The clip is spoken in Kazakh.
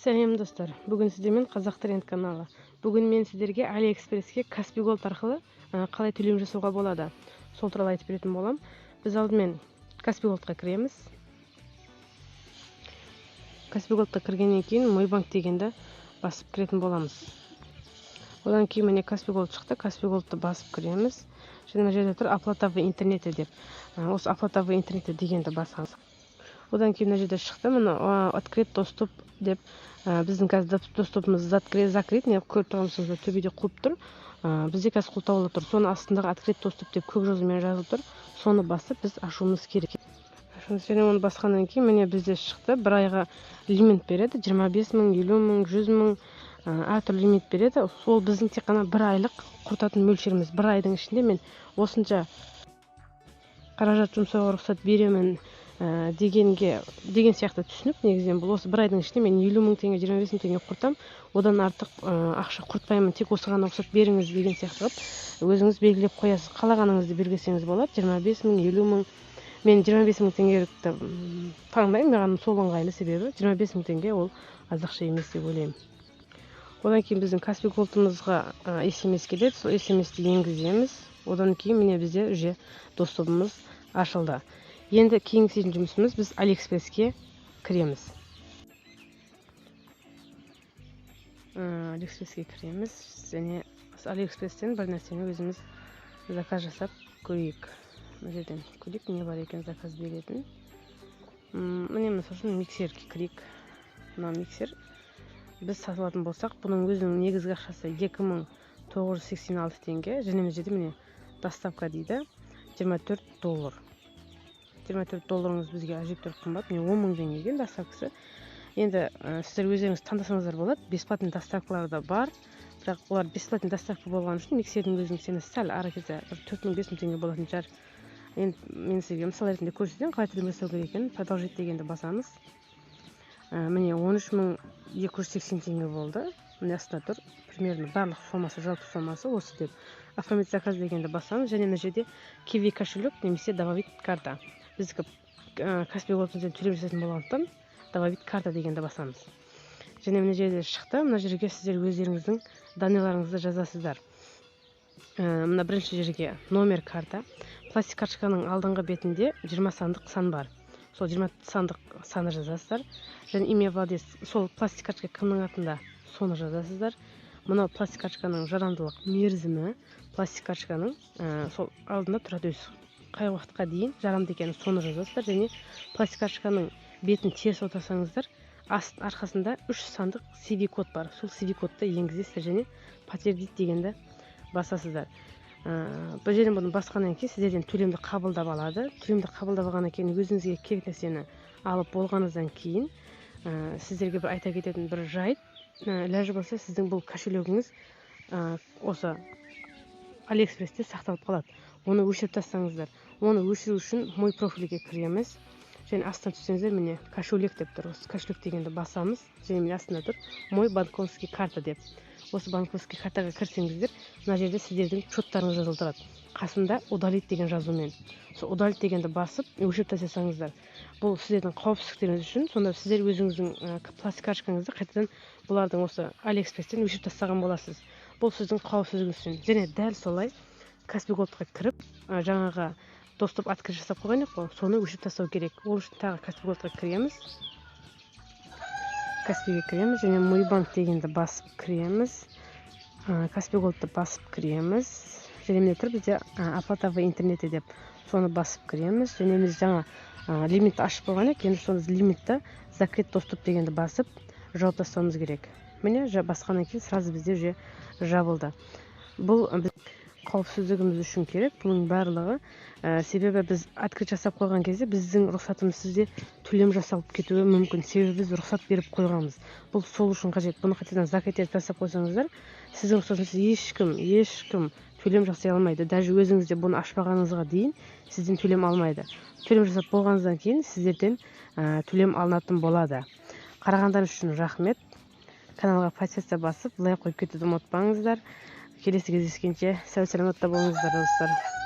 Сәлем достар, бүгін сіздермен Қазақ Тренд каналы. Бүгін мен сіздерге AliExpress'ке Каспий Голд арқылы қалай төлем жасауға болады, сол туралы айтып беретін болам. Біз алдымен Каспий Голдқа кіреміз. Каспий Голдқа кіргеннен кейін Мой банк дегенді басып кіретін боламыз. Одан кейін міне Каспий Голд шықты. Каспий Голдты басып кіреміз. Және мына жерде тұр оплата в интернете деп. Осы оплата в интернете дегенді басамыз. Одан кейін мына жерде шықты, мына открыт доступ деп, біздің қазір доступымыз закрыт, не көріп тұрғанымыз төбеде құлып тұр. Бізде қазір құлтаулы тұр. Соны астындағы открыт доступ деп көк жазумен жазылып тұр. Соны басып біз ашуымыз керек. Және оны басқаннан кейін міне бізде шықты. Бір айға лимит береді. 25 мың, 50 мың, 100 мың әртүрлі лимит береді. Сол біздің тек қана бір айлық құртатын мөлшеріміз. Бір айдың ішінде мен осынша қаражат жұмсауға рұқсат беремін деген сияқты түсініп, негізінен бұл осы бір айдың ішінде мен 50 мың теңге, 25 мың теңге құртам, одан артық ақша құртпаймын, тек осы ғана рұқсат беріңіз деген сияқты өзіңіз белгілеп қоясыз. Қалағаныңызды белгілесеңіз болады. 25 мың, 50 мың. Мен 25 мың теңгелікті таңдаймын, маған сол ыңғайлы, себебі 25 мың теңге ол аз ақша емес деп ойлаймын. Одан кейін біздің Каспий Голдымызға SMS келеді, сол SMS-ті енгіземіз. Одан кейін міне бізде уже доступымыз ашылды. Енді кейінгі істейтін жұмысымыз, біз AliExpress'ке кіреміз. AliExpress'ке кіреміз, және AliExpress'тен бір нәрсені өзіміз заказ жасап көрейік. Мына жерден көрейік, не бар екен заказ беретін. Міне мысал үшін миксерге кірейік. Мына миксер біз сатылатын болсақ, бұның өзінің негізгі ақшасы 2986 теңге, және мына жерде міне доставка дейді, 24 доллар. 24 долларыңыз бізге әжептәуір қымбат, міне 10 мың теңге екен доставкасы. Енді сіздер өздеріңіз таңдасаңыздар болады, бесплатный доставкалар да бар, бірақ олар бесплатный доставка болған үшін миксердің өзінің сені сәл ары кетсе 4 мың 5 мың теңге болатын шығар. Енді мен сізге мысал ретінде көрсетемін, қалай төлем жасау керек екенін. Продолжить дегенді басамыз. Міне 13 мың 280 теңге болды. Міне астында тұр, примерно барлық сомасы, жалпы сомасы осы деп. Оформить заказ дегенді басамыз, және мына жерде Kiwi кошелек немесе добавить карта. Біздікі Каспий Голдымызбен төлем жасайтын болғандықтан добавить карта дегенді басамыз. Және мына жерде шықты. Мына жерге сіздер өздеріңіздің данныйларыңызды жазасыздар. Мына бірінші жерге номер карта. Пластик карточканың алдыңғы бетінде 20 сандық сан бар. Сол 20 сандық саны жазасыздар. Және имя владелец, сол пластик карточка кімнің атында, соны жазасыздар. Мынау пластик карточканың жарамдылық мерзімі, пластик карточканың сол алдында тұрады, қай уақытқа дейін жарамды екенін соны жазасыздар. Және пластик карточканың бетін теріс отырсаңыздар, арқасында 3 сандық CV код бар. Сол CV кодты енгізесіздер және подтвердить дегенді басасыздар. Бұл жерден бұны басқаннан кейін сіздерден төлемді қабылдап алады. Төлемді қабылдап алғаннан кейін өзіңізге керек нәрсені алып болғаныңыздан кейін сіздерге бір айта кететін бір жайт, ләжі болса сіздің бұл кошелегіңіз осы AliExpress'те сақталып қалады. Оны өшіріп тастаңыздар. Оны өшіру үшін мой профильге кіреміз. Және астына түссеңіздер, міне кошелек деп тұр. Осы кошелек дегенді басамыз. Және міне астына тұр мой банковский карта деп. Осы банковский картаға кірсеңіздер, мына жерде сіздердің счеттарыңыз жазылдырады. Қасында удалить деген жазумен. Сол удалить дегенді басып, өшіріп тастасаңыздар. Бұл сіздердің қауіпсіздіктеріңіз үшін. Сонда сіздер өзіңіздің пластик карточкаңызды қайтадан бұлардың осы AliExpress'тен өшіріп тастаған боласыз. Бұл сіздің қауіпсіздігіңіз үшін. Және дәл солай Каспий Голдқа кіріп, жаңаға доступ открыт жасап қойған ек қой, соны өшіріп тастау керек. Ол үшін тағы Каспий Голдқа кіреміз. Каспийге кіреміз, және Мой банк дегенді басып кіреміз. Каспий Голдты басып кіреміз. Және міне тұр бізде оплата в интернете деп, соны басып кіреміз. Және біз жаңа лимитті ашып қойған ек, енді соны лимитті закрыт доступ дегенді басып жауып тастауымыз керек. Міне басқаннан кейін сразу бізде уже жабылды. Бұл қауіпсіздігіміз үшін керек, бұның барлығы. Себебі біз открыт жасап қойған кезде біздің рұқсатымызсыз де төлем жасалып кетуі мүмкін. Себебі біз рұқсат беріп қойғанбыз. Бұл сол үшін қажет. Бұны қайтадан закрыт етіп жасап қойсаңыздар, сіздің рұқсатыңызсыз ешкім төлем жасай алмайды. Даже өзіңіз де бұны ашпағаныңызға дейін сізден төлем алмайды. Төлем жасап болғаныңыздан кейін сіздерден төлем алынатын болады. Қарағандар үшін рахмет. Каналға подписка басып, лайк қойып кетуді ұмытпаңыздар. Келесі кездескенше сау саламатта болыңыздар достар.